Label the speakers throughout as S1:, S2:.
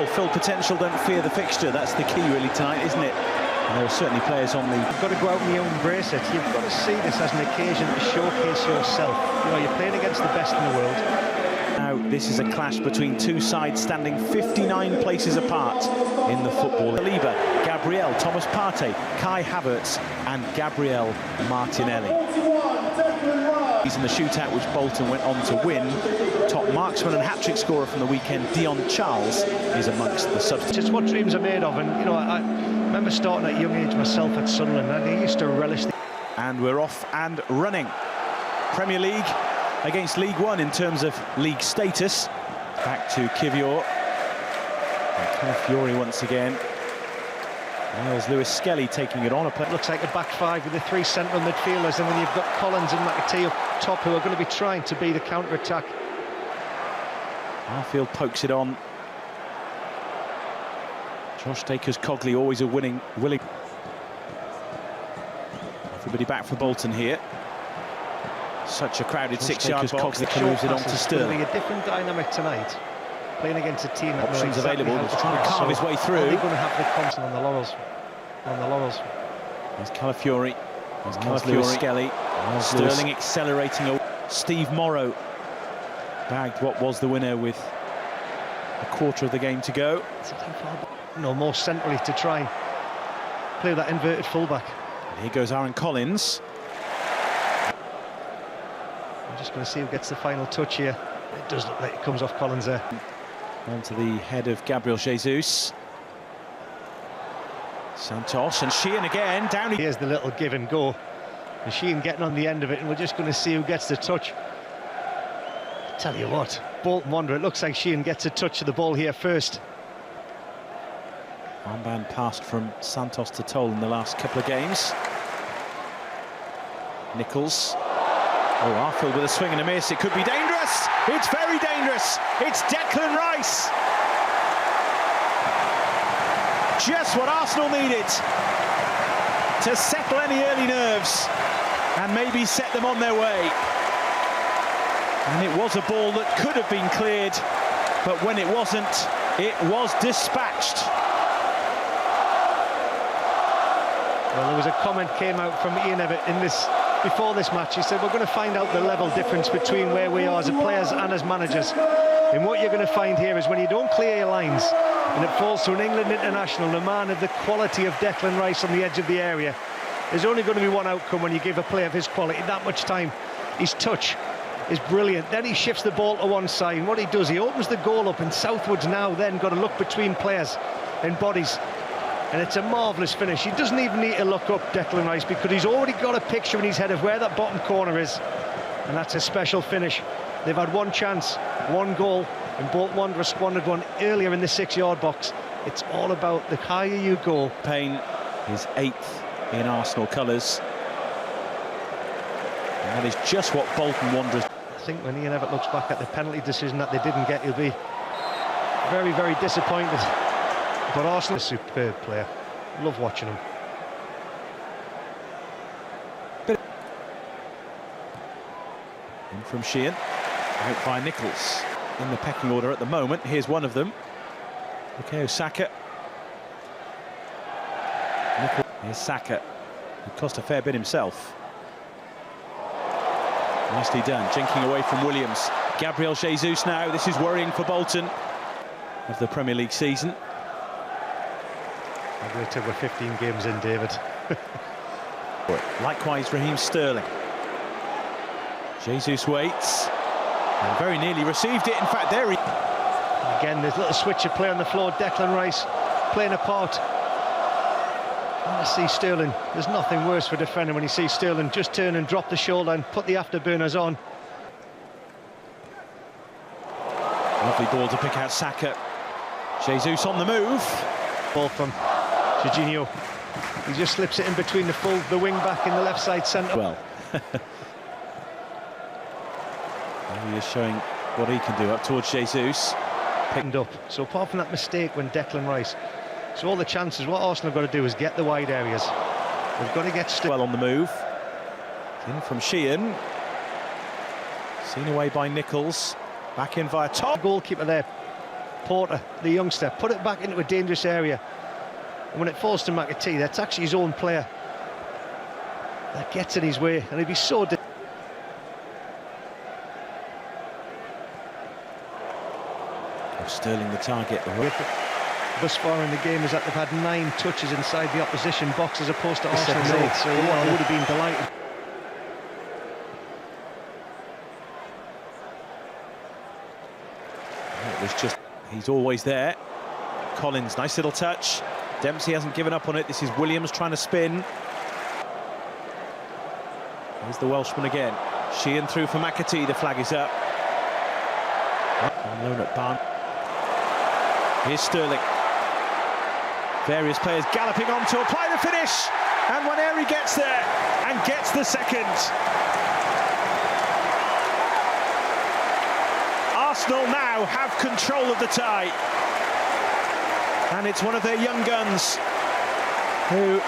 S1: full potential, don't fear the fixture. That's the key really tonight, isn't it? And there are certainly players on the...
S2: You've got to go out and you embrace it. You've got to see this as an occasion to showcase yourself. You know, you're playing against the best in the world.
S1: Now, this is a clash between two sides standing 59 places apart in the football. Saliba, Gabriel, Thomas Partey, Kai Havertz and Gabriel Martinelli. He's in the shootout which Bolton went on to win. Top marksman and hat-trick scorer from the weekend, Dion Charles, is amongst the substitutes.
S2: It's what dreams are made of, and you know, I remember starting at a young age myself at Sunderland, and I used to relish the...
S1: And we're off and running. Premier League against League One in terms of league status. Back to Kivior. And Thierry once again. There's Lewis Skelly taking it on.
S2: It looks like a back five with the three central midfielders, and then you've got Collins and McAtee up top, who are going to be trying to be the counter-attack.
S1: Arfield pokes it on. Josh Dakers-Cogley, always a willing. Everybody back for Bolton here. Such a crowded 6-yard box. Cogley moves it on to Sterling.
S2: A different dynamic tonight. Playing against a team that
S1: options available. He's trying to carve his way through.
S2: They're going to have the constant on the laurels.
S1: There's Calafiori. There's Lewis Skelly. Sterling accelerating. Steve Morrow bagged what was the winner with a quarter of the game to go.
S2: No, more centrally to try and play that inverted fullback.
S1: And here goes Aaron Collins.
S2: I'm just going to see who gets the final touch here. It does look like it comes off Collins there.
S1: Onto the head of Gabriel Jesus. Santos and Sheehan again, down.
S2: Here's the little give and go. And Sheehan getting on the end of it, and we're just going to see who gets the touch. I tell you what, Bolton wonder, it looks like Sheehan gets a touch of the ball here first.
S1: Armband passed from Santos to Toll in the last couple of games. Nichols. Oh, Arfield with a swing and a miss. It could be dangerous. It's very dangerous. It's Declan Rice. Just what Arsenal needed to settle any early nerves and maybe set them on their way. And it was a ball that could have been cleared, but when it wasn't, it was dispatched.
S2: Well, there was a comment came out from Ian Evatt before this match. He said, we're going to find out the level difference between where we are as players and as managers. And what you're going to find here is when you don't clear your lines and it falls to an England international, a man of the quality of Declan Rice on the edge of the area, there's only going to be one outcome when you give a player of his quality that much time. His touch is brilliant. Then he shifts the ball to one side, and what he does, he opens the goal up, and Southwood's now then got to look between players and bodies. And it's a marvellous finish. He doesn't even need to look up, Declan Rice, because he's already got a picture in his head of where that bottom corner is. And that's a special finish. They've had one chance, one goal, and Bolton Wanderers squandered one earlier in the 6-yard box. It's all about the higher you go.
S1: Payne is 8th in Arsenal colours. And that is just what Bolton Wanderers...
S2: I think when Ian Evatt looks back at the penalty decision that they didn't get, he'll be very, very disappointed. But Arsenal is a superb player. Love watching him.
S1: In from Sheehan, out by Nichols. In the pecking order at the moment, here's one of them. Bukayo Saka. Here's Saka, who cost a fair bit himself. Nicely done, jinking away from Williams. Gabriel Jesus now, this is worrying for Bolton of the Premier League season.
S2: I'm going to take 15 games in, David.
S1: Likewise, Raheem Sterling. Jesus waits, and very nearly received it. In fact, there he...
S2: Again, there's a little switch of play on the floor. Declan Rice playing a part. I want to see Sterling. There's nothing worse for a defender when you see Sterling just turn and drop the shoulder and put the afterburners on.
S1: Lovely ball to pick out Saka. Jesus on the move.
S2: Ball from Jorginho. He just slips it in between the wing back in the left side centre.
S1: Well, he is showing what he can do up towards Jesus.
S2: Picked up. So apart from that mistake when Declan Rice, so all the chances, what Arsenal have got to do is get the wide areas. They've got to get
S1: well on the move. In from Sheehan. Seen away by Nichols. Back in via top.
S2: Goalkeeper there. Porter, the youngster, put it back into a dangerous area. And when it falls to McAtee, that's actually his own player that gets in his way, and he'd be so...
S1: Sterling the target.
S2: Thus far in the game is that they've had 9 touches inside the opposition box as opposed to Arsenal's 8, so I would have been delighted.
S1: It was just, he's always there. Collins, nice little touch. Dempsey hasn't given up on it. This is Williams trying to spin. Here's the Welshman again. Sheehan through for McAtee. The flag is up. On loan at Barn. Here's Sterling. Various players galloping on to apply the finish. And Thierry gets there and gets the second. Arsenal now have control of the tie. And it's one of their young guns who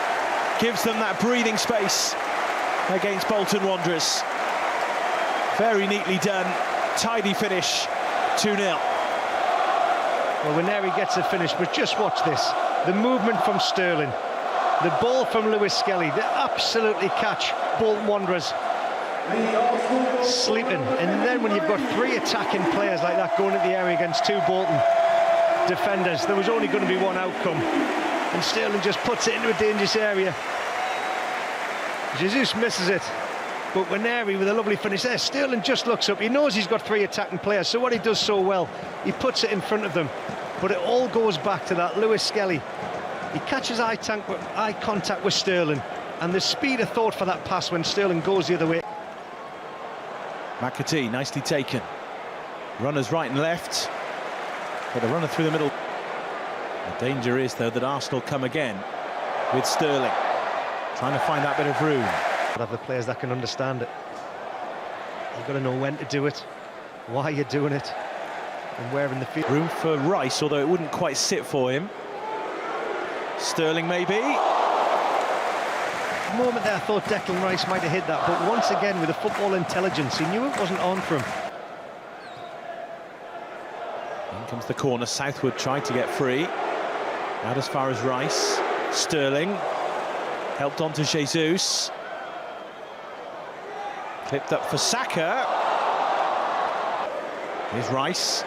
S1: gives them that breathing space against Bolton Wanderers. Very neatly done, tidy finish, 2-0.
S2: Well, Thierry gets a finish, but just watch this. The movement from Sterling, the ball from Lewis Skelly, they absolutely catch Bolton Wanderers sleeping. And then when you've got 3 attacking players like that going into the area against 2 Bolton defenders, there was only going to be one outcome. And Sterling just puts it into a dangerous area. Jesus misses it. But Thierry with a lovely finish there. Sterling just looks up. He knows he's got 3 attacking players, so what he does so well, he puts it in front of them. But it all goes back to that Lewis Skelly. He catches eye contact with Sterling, and the speed of thought for that pass when Sterling goes the other way.
S1: McAtee, nicely taken. Runners right and left. But the runner through the middle. The danger is, though, that Arsenal come again with Sterling, trying to find that bit of room.
S2: Have the players that can understand it. You've got to know when to do it, why you're doing it, and where in the field.
S1: Room for Rice, although it wouldn't quite sit for him. Sterling maybe.
S2: A moment there I thought Declan Rice might have hit that, but once again with the football intelligence, he knew it wasn't on for him.
S1: In comes the corner. Southwood tried to get free. Out as far as Rice. Sterling helped on to Jesus. Clipped up for Saka. Here's Rice.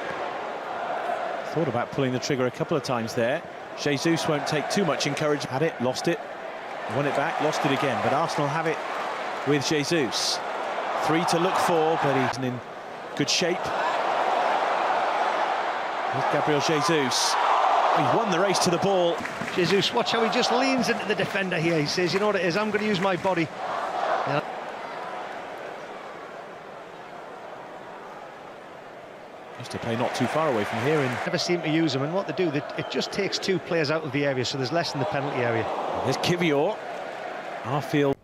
S1: Thought about pulling the trigger a couple of times there. Jesus won't take too much encouragement. Had it, lost it, won it back, lost it again. But Arsenal have it with Jesus. 3 to look for, but he's in good shape. Here's Gabriel Jesus. He's won the race to the ball.
S2: Jesus, watch how he just leans into the defender here. He says, you know what it is, I'm going to use my body. Yeah.
S1: Used to play not too far away from here.
S2: Never seem to use them, and what they do, it just takes 2 players out of the area, so there's less in the penalty area.
S1: There's Kivior. Arfield.